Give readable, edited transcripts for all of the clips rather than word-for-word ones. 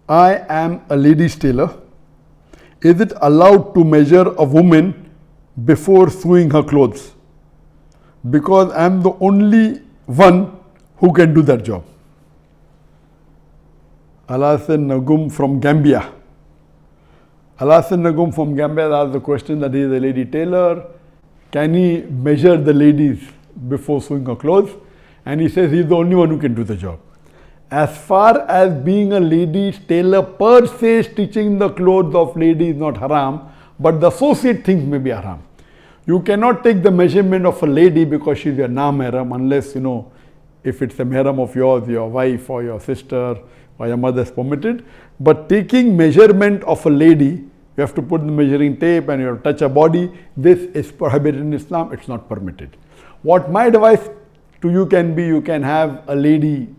I am a ladies' tailor. Is it allowed to measure a woman before sewing her clothes? Because I am the only one who can do that job. Alasan Nagum from Gambia. Alasan Nagum from Gambia asked the question that he is a lady tailor. Can he measure the ladies before sewing her clothes? And he says he is the only one who can do the job. As far as being a ladies tailor per se, stitching the clothes of ladies is not haram, but the associate things may be haram. You cannot take the measurement of a lady because she is your na-mahram, unless if it's a mahram of yours, your wife or your sister or your mother is permitted. But taking measurement of a lady, you have to put the measuring tape and you have to touch her body. This is prohibited in Islam, it's not permitted. What my advice to you can be, you can have a lady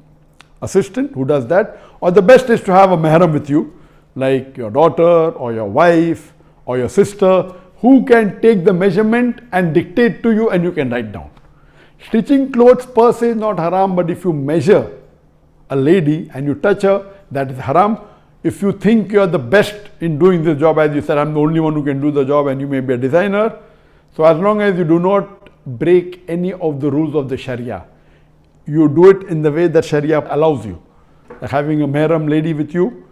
assistant who does that, or the best is to have a mahram with you, like your daughter or your wife or your sister, who can take the measurement and dictate to you and you can write down. Stitching clothes per se is not haram, but if you measure a lady and you touch her, that is haram. If you think you are the best in doing this job, as you said, I'm the only one who can do the job and you may be a designer. So as long as you do not break any of the rules of the Sharia, you do it in the way that Sharia allows you. Like having a mahram lady with you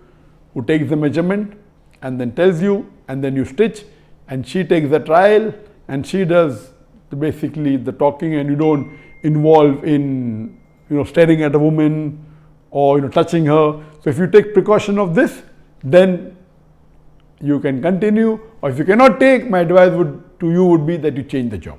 who takes the measurement and then tells you, and then you stitch, and she takes the trial and she does basically the talking, and you don't involve in staring at a woman or touching her. So if you take precaution of this, then you can continue, or if you cannot take, my advice to you would be that you change the job.